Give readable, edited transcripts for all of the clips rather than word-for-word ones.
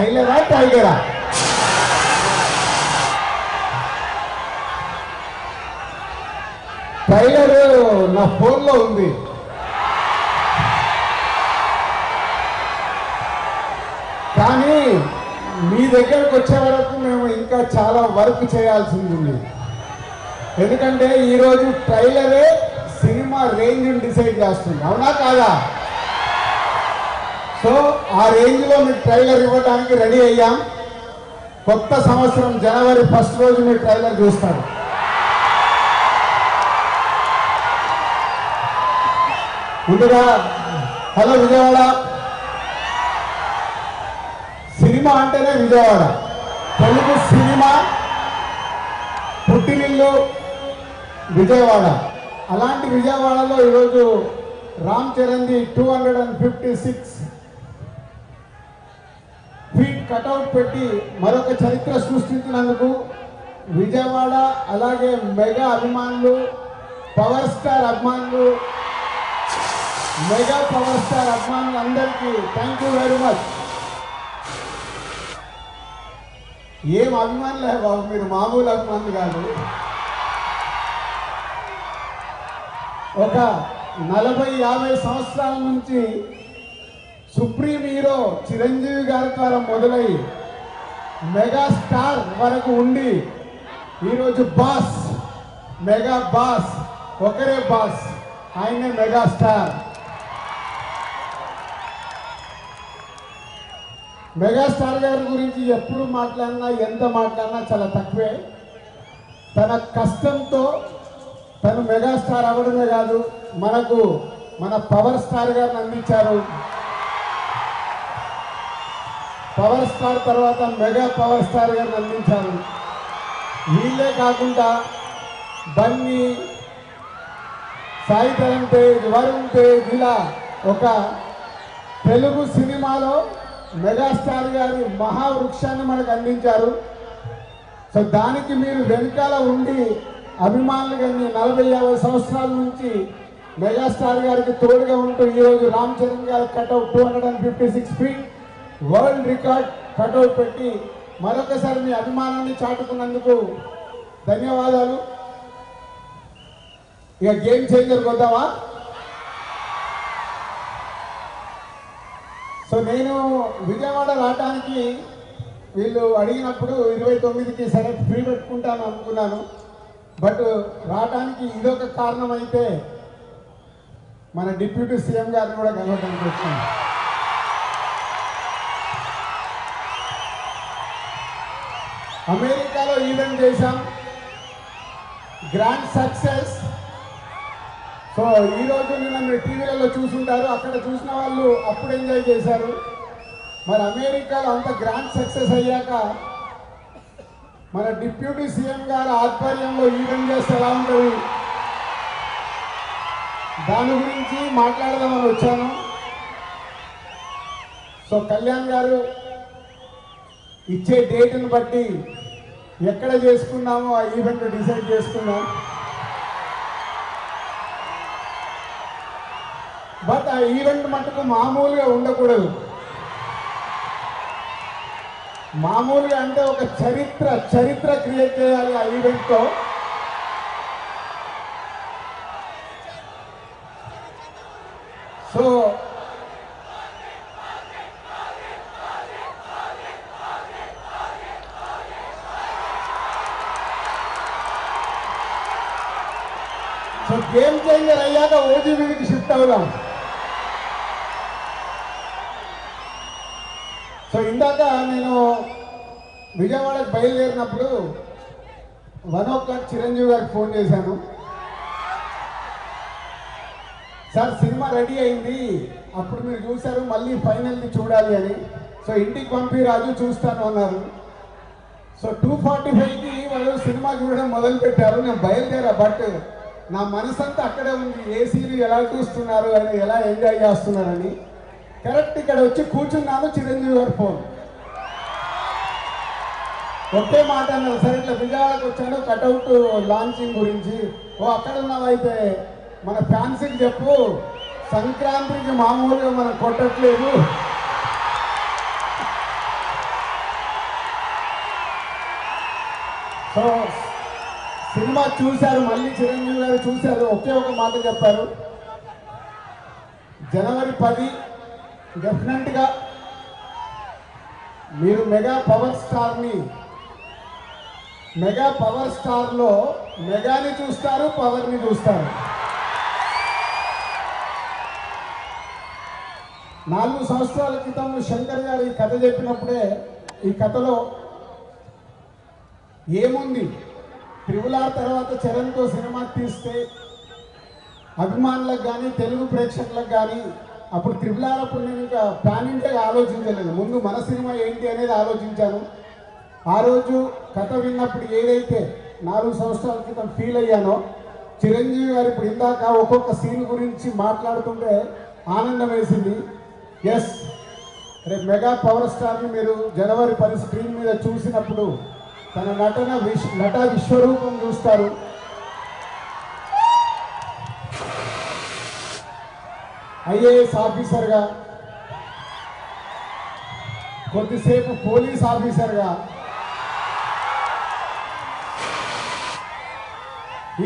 ట్రైలరా టైగరా? Trailer నా ఫోన్లో ఉంది. కానీ మీ దగ్గరకు వచ్చే వరకు మేము ఇంకా చాలా వర్క్ చేయాల్సింది ఉంది. ఎందుకంటే ఈరోజు ట్రైలరే సినిమా రేంజ్ని డిసైడ్ చేస్తుంది, అవునా కాదా? సో ఆ రేంజ్లో మీకు ట్రైలర్ ఇవ్వడానికి రెడీ అయ్యాం. కొత్త సంవత్సరం జనవరి 1 రోజు మీరు ట్రైలర్ చూస్తారు. ముందుగా హలో విజయవాడ. సినిమా అంటేనే విజయవాడ, తెలుగు సినిమా పుట్టినిల్లు విజయవాడ. అలాంటి విజయవాడలో ఈరోజు రామ్ చరణ్ది 256 ఫీట్ కటౌట్ పెట్టి మరొక చరిత్ర సృష్టించినందుకు విజయవాడ అలాగే మెగా అభిమానులు, పవర్ స్టార్ అభిమానులు, మెగా పవర్ స్టార్ అభిమానులందరికీ థ్యాంక్ యూ వెరీ మచ్. ఏం అభిమానులే బాబు, మీరు మామూలు అభిమానులు కాదు. ఒక 40-50 సంవత్సరాల నుంచి సుప్రీం హీరో చిరంజీవి గారి ద్వారా మొదలై మెగాస్టార్ వరకు ఉండి ఈరోజు బాస్, మెగా బాస్, ఒకరే బాస్, ఆయనే మెగాస్టార్. మెగాస్టార్ గారి గురించి ఎప్పుడు మాట్లాడినా, ఎంత మాట్లాడినా చాలా తక్కువే. తన కష్టంతో తను మెగాస్టార్ అవ్వడమే కాదు, మనకు మన పవర్ స్టార్ గారిని అందించారు. పవర్ స్టార్ తర్వాత మెగా పవర్ స్టార్ గారిని అందించారు. వీళ్ళే కాకుండా బన్నీ, సాయి ధరమ్ తేజ్, వరుణ్ తేజ్, ఇలా ఒక తెలుగు సినిమాలో మెగాస్టార్ గారి మహావృక్షాన్ని మనకు అందించారు. సో దానికి మీరు వెనకాల ఉండి అభిమానులు కానీ 40-50 సంవత్సరాల నుంచి మెగాస్టార్ గారికి తోడుగా ఉంటూ ఈరోజు రామ్ చరణ్ గారి cutout 256 feet world record cutout పెట్టి మరొకసారి మీ అభిమానాన్ని చాటుకున్నందుకు ధన్యవాదాలు. ఇక గేమ్ చేంజర్కి వద్దామా? సో నేను విజయవాడ రావడానికి వీళ్ళు అడిగినప్పుడు 29కి సరే ఫ్రీ పెట్టుకుంటాను అనుకున్నాను. బట్ రావడానికి ఇదొక కారణం అయితే మన డిప్యూటీ సీఎం గారిని కూడా కలవడానికి వచ్చాను. అమెరికాలో ఈవెంట్ చేశాం, గ్రాండ్ సక్సెస్. సో ఈరోజు మీరు టీవీలలో చూసుంటారు, అక్కడ చూసిన వాళ్ళు అప్పుడు ఎంజాయ్ చేశారు. మరి అమెరికాలో అంత గ్రాండ్ సక్సెస్ అయ్యాక మన డిప్యూటీ సీఎం గారి ఆధ్వర్యంలో ఈవెంట్ చేస్తే ఎలా ఉంటుంది, దాని గురించి మాట్లాడదామని వచ్చాను. సో కళ్యాణ్ గారు ఇచ్చే డేట్ని బట్టి ఎక్కడ చేసుకున్నామో ఆ ఈవెంట్ డిసైడ్ చేసుకున్నాం. బట్ ఆ ఈవెంట్ మటుకు మామూలుగా ఉండకూడదు. మామూలుగా అంటే ఒక చరిత్ర క్రియేట్ చేయాలి ఆ ఈవెంట్తో. సో గేమ్ చేంజర్ అయ్యాక ఓజీబీకి షిఫ్ట్ అవుదాం. సో ఇందాక నేను విజయవాడకు బయలుదేరినప్పుడు 1 o'clock చిరంజీవి గారికి ఫోన్ చేశాను. సార్ సినిమా రెడీ అయింది, అప్పుడు మీరు చూశారు, మళ్ళీ ఫైనల్ని చూడాలి అని. సో ఇంటికి పంపి రాజు చూస్తాను అన్నారు. సో 2:45కి వాళ్ళు సినిమా చూడడం మొదలుపెట్టారు. నేను బయలుదేరా, బట్ నా మనసంతా అక్కడే ఉంది. ఏసీలు ఎలా చూస్తున్నారు అని, ఎలా ఎంజాయ్ చేస్తున్నారని. కరెక్ట్ ఇక్కడ వచ్చి కూర్చున్నాను, చిరంజీవి గారు ఫోన్. ఒకే మాట అన్నారు, సరే ఇట్లా విజయవాడకు వచ్చాను కటౌట్ లాంచింగ్ గురించి. ఓ అక్కడ ఉన్నావైతే మన ఫ్యాన్స్కి చెప్పు, సంక్రాంతికి మామూలుగా మనం కొట్టట్లేదు, సో సినిమా చూశారు, మళ్ళీ చిరంజీవి గారు చూశారు, ఒకే ఒక మాట చెప్పారు, జనవరి 10 డెఫినెట్గా మీరు మెగా పవర్ స్టార్లో మెగాని చూస్తారు, పవర్ని చూస్తారు. 4 సంవత్సరాల క్రితం శంకర్ గారు ఈ కథ చెప్పినప్పుడే ఈ కథలో ఏముంది, త్రిబుల్ ఆర్ తర్వాత చరణ్తో సినిమా తీస్తే అభిమానులకు కానీ తెలుగు ప్రేక్షకులకు కానీ, అప్పుడు త్రిబుల్ ఆర్ అప్పుడు నేను ఇంకా ప్యాన్ ఇండియాగా ఆలోచించలేదు, ముందు మన సినిమా ఏంటి అనేది ఆలోచించాను. ఆ రోజు కథ విన్నప్పుడు ఏదైతే 4 సంవత్సరాల క్రితం ఫీల్ అయ్యానో, చిరంజీవి గారు ఇప్పుడు ఇందాక ఒక్కొక్క సీన్ గురించి మాట్లాడుతుంటే ఆనందం వేసింది. ఎస్, రేపు మెగా పవర్ స్టార్ని మీరు జనవరి 10 స్క్రీన్ మీద చూసినప్పుడు తన నట విశ్వరూపం చూస్తారు. ఐఏఎస్ ఆఫీసర్గా, కొద్దిసేపు పోలీస్ ఆఫీసర్గా,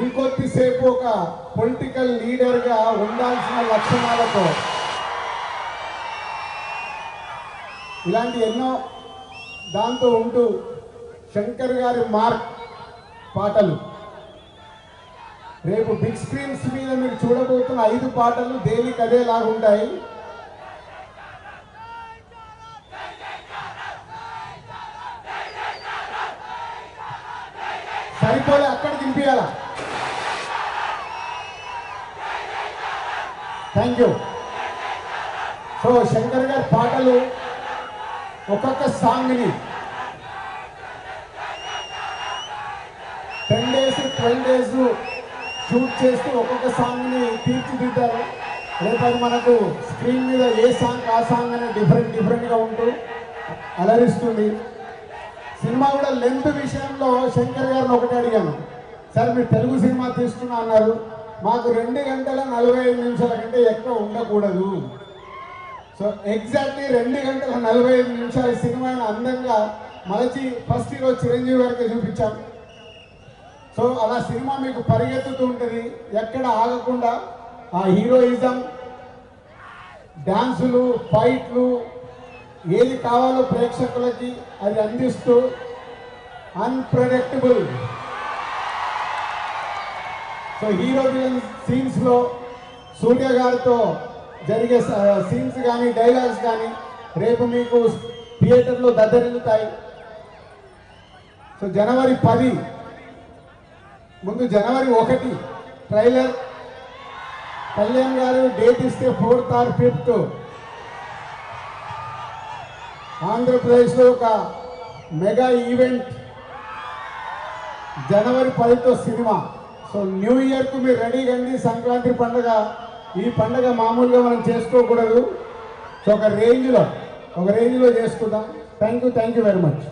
ఇంకొద్దిసేపు ఒక పొలిటికల్ లీడర్గా ఉండాల్సిన లక్షణాలతో ఇలాంటి ఎన్నో దాంతో ఉంటూ శంకర్ గారి మార్క్ పాటలు రేపు బిగ్ స్క్రీన్స్ మీద మీరు చూడబోతున్న 5 పాటలు దేనికి అదేలాగుంటాయి. సరిపోలే, అక్కడ దింపియాలా. Thank you. సో శంకర్ గారి పాటలు ఒక్కొక్క సాంగ్ని 10 days 12 days షూట్ చేస్తూ ఒక్కొక్క సాంగ్ని తీర్చిదిద్దారు. రేపు అది మనకు స్క్రీన్ మీద ఏ సాంగ్ ఆ సాంగ్ అనేది డిఫరెంట్గా ఉంటూ అలరిస్తుంది. సినిమా కూడా లెంత్ విషయంలో శంకర్ గారిని ఒకటి అడిగాను, సార్ మీరు తెలుగు సినిమా తీస్తున్నా అన్నారు, మాకు 2 గంటల 45 నిమిషాల కంటే ఎక్కువ ఉండకూడదు. సో ఎగ్జాక్ట్లీ 2 గంటల 45 నిమిషాల సినిమాని అందంగా మలచి ఫస్ట్ ఈరోజు చిరంజీవి గారికి చూపించాం. సో అలా సినిమా మీకు పరిగెత్తుతూ ఉంటుంది, ఎక్కడ ఆగకుండా ఆ హీరోయిజం, డ్యాన్సులు, ఫైట్లు, ఏది కావాలో ప్రేక్షకులకి అది అందిస్తూ అన్ప్రెడిక్టబుల్. సో హీరో విలన్ సీన్స్లో సూర్య గారితో జరిగే సీన్స్ కానీ డైలాగ్స్ కానీ రేపు మీకు థియేటర్లో దద్దరిల్లుతాయి. సో జనవరి 10 ముందు జనవరి 1 ట్రైలర్, కళ్యాణ్ గారు డేట్ ఇస్తే 4th or 5th ఆంధ్రప్రదేశ్లో ఒక మెగా ఈవెంట్ జనవరి 10తో సినిమా. సో న్యూ ఇయర్కు మీరు రెడీ కండి. సంక్రాంతి పండుగ, ఈ పండుగ మామూలుగా మనం చేసుకోకూడదు. సో ఒక రేంజ్లో చేసుకుందాం. Thank you very much.